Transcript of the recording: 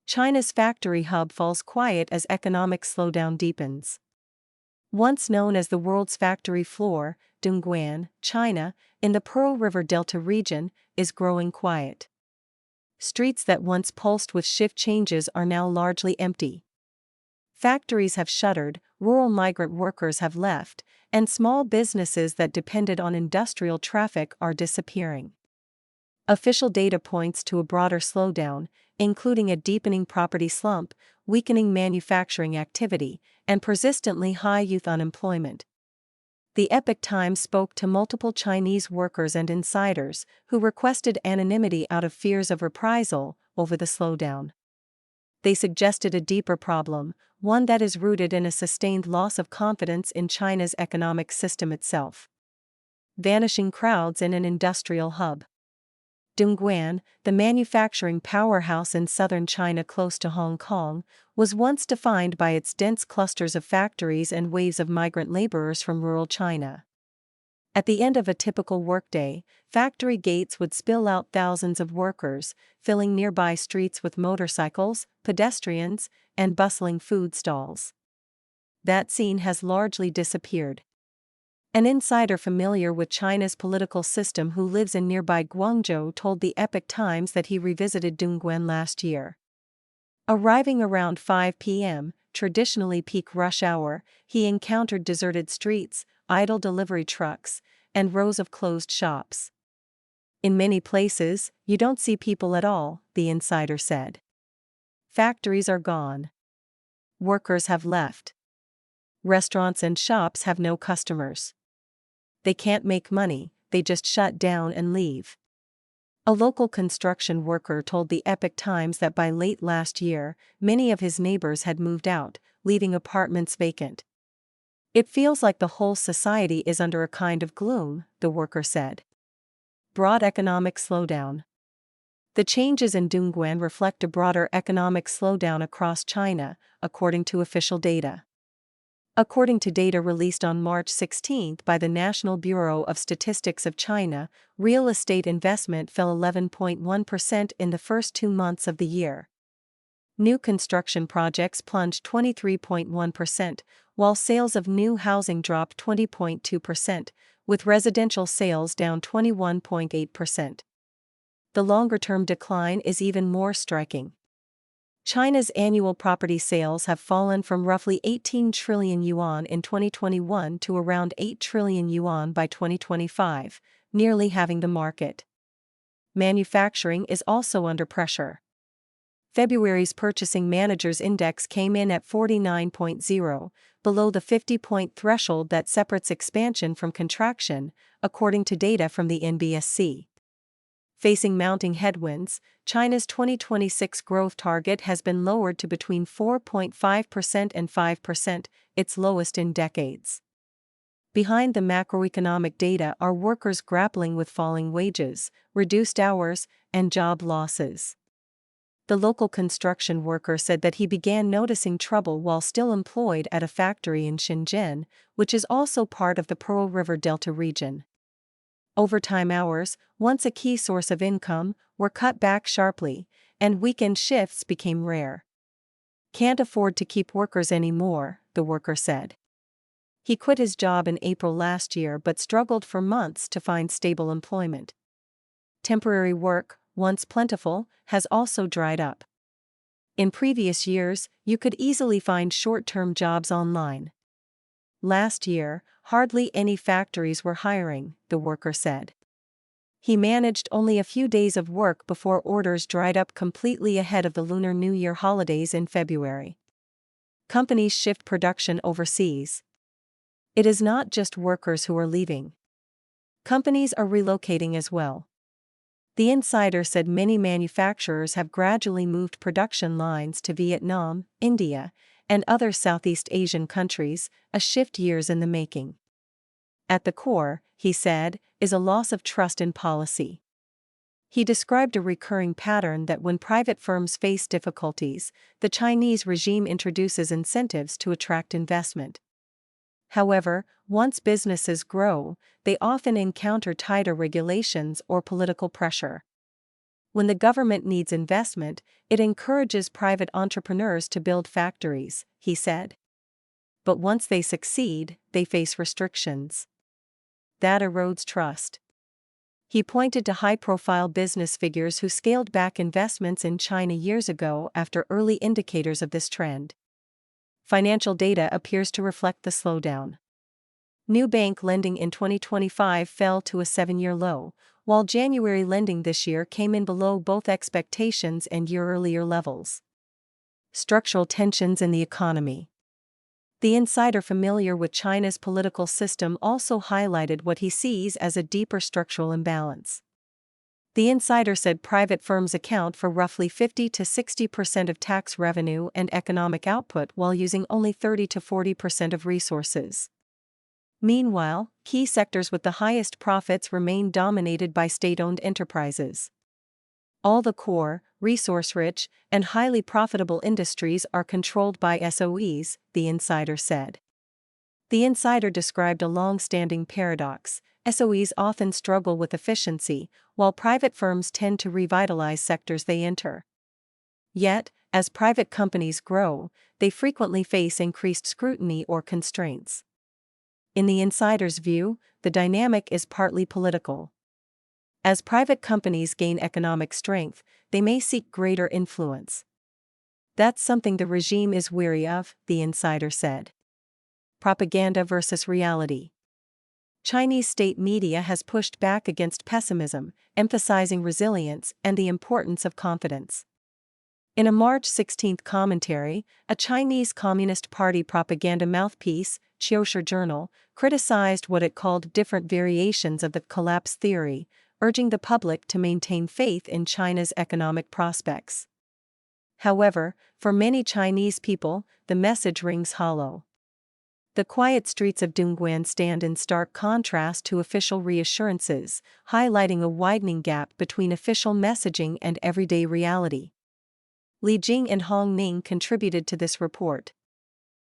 China's factory hub falls quiet as economic slowdown deepens. Once known as the world's factory floor, Dongguan, China, in the Pearl River Delta region, is growing quiet. Streets that once pulsed with shift changes are now largely empty. Factories have shuttered, rural migrant workers have left, and small businesses that depended on industrial traffic are disappearing. Official data points to a broader slowdown, including a deepening property slump, weakening manufacturing activity, and persistently high youth unemployment. The Epoch Times spoke to multiple Chinese workers and insiders who requested anonymity out of fears of reprisal over the slowdown. They suggested a deeper problem, one that is rooted in a sustained loss of confidence in China's economic system itself. Vanishing crowds in an industrial hub. Dongguan, the manufacturing powerhouse in southern China close to Hong Kong, was once defined by its dense clusters of factories and waves of migrant laborers from rural China. At the end of a typical workday, factory gates would spill out thousands of workers, filling nearby streets with motorcycles, pedestrians, and bustling food stalls. That scene has largely disappeared. An insider familiar with China's political system who lives in nearby Guangzhou told the Epoch Times that he revisited Dongguan last year. Arriving around 5 p.m., traditionally peak rush hour, he encountered deserted streets, idle delivery trucks, and rows of closed shops. In many places, you don't see people at all, the insider said. Factories are gone. Workers have left. Restaurants and shops have no customers. They can't make money, they just shut down and leave. A local construction worker told the Epoch Times that by late last year, many of his neighbors had moved out, leaving apartments vacant. It feels like the whole society is under a kind of gloom, the worker said. Broad economic slowdown. The changes in Dongguan reflect a broader economic slowdown across China, according to official data. According to data released on March 16 by the National Bureau of Statistics of China, real estate investment fell 11.1% in the first 2 months of the year. New construction projects plunged 23.1%, while sales of new housing dropped 20.2%, with residential sales down 21.8%. The longer-term decline is even more striking. China's annual property sales have fallen from roughly 18 trillion yuan in 2021 to around 8 trillion yuan by 2025, nearly halving the market. Manufacturing is also under pressure. February's Purchasing Managers Index came in at 49.0, below the 50-point threshold that separates expansion from contraction, according to data from the NBSC. Facing mounting headwinds, China's 2026 growth target has been lowered to between 4.5% and 5%, its lowest in decades. Behind the macroeconomic data are workers grappling with falling wages, reduced hours, and job losses. The local construction worker said that he began noticing trouble while still employed at a factory in Shenzhen, which is also part of the Pearl River Delta region. Overtime hours, once a key source of income, were cut back sharply, and weekend shifts became rare. Can't afford to keep workers anymore, the worker said. He quit his job in April last year but struggled for months to find stable employment. Temporary work, once plentiful, has also dried up. In previous years, you could easily find short-term jobs online. Last year, hardly any factories were hiring, the worker said. He managed only a few days of work before orders dried up completely ahead of the Lunar New Year holidays in February. Companies shift production overseas. It is not just workers who are leaving. Companies are relocating as well. The insider said many manufacturers have gradually moved production lines to Vietnam, India, and other Southeast Asian countries, a shift years in the making. At the core, he said, is a loss of trust in policy. He described a recurring pattern that when private firms face difficulties, the Chinese regime introduces incentives to attract investment. However, once businesses grow, they often encounter tighter regulations or political pressure. When the government needs investment, it encourages private entrepreneurs to build factories, he said. But once they succeed, they face restrictions. That erodes trust. He pointed to high-profile business figures who scaled back investments in China years ago after early indicators of this trend. Financial data appears to reflect the slowdown. New bank lending in 2025 fell to a 7-year low, while January lending this year came in below both expectations and year-earlier levels. Structural tensions in the economy. The insider familiar with China's political system also highlighted what he sees as a deeper structural imbalance. The insider said private firms account for roughly 50 to 60% of tax revenue and economic output while using only 30 to 40% of resources. Meanwhile, key sectors with the highest profits remain dominated by state-owned enterprises. All the core, resource-rich, and highly profitable industries are controlled by SOEs, the insider said. The insider described a long-standing paradox. SOEs often struggle with efficiency, while private firms tend to revitalize sectors they enter. Yet, as private companies grow, they frequently face increased scrutiny or constraints. In the insider's view, the dynamic is partly political. As private companies gain economic strength, they may seek greater influence. That's something the regime is weary of, the insider said. Propaganda versus reality. Chinese state media has pushed back against pessimism, emphasizing resilience and the importance of confidence. In a March 16 commentary, a Chinese Communist Party propaganda mouthpiece, Qiushi Journal, criticized what it called different variations of the collapse theory, urging the public to maintain faith in China's economic prospects. However, for many Chinese people, the message rings hollow. The quiet streets of Dongguan stand in stark contrast to official reassurances, highlighting a widening gap between official messaging and everyday reality. Li Jing and Hong Ning contributed to this report.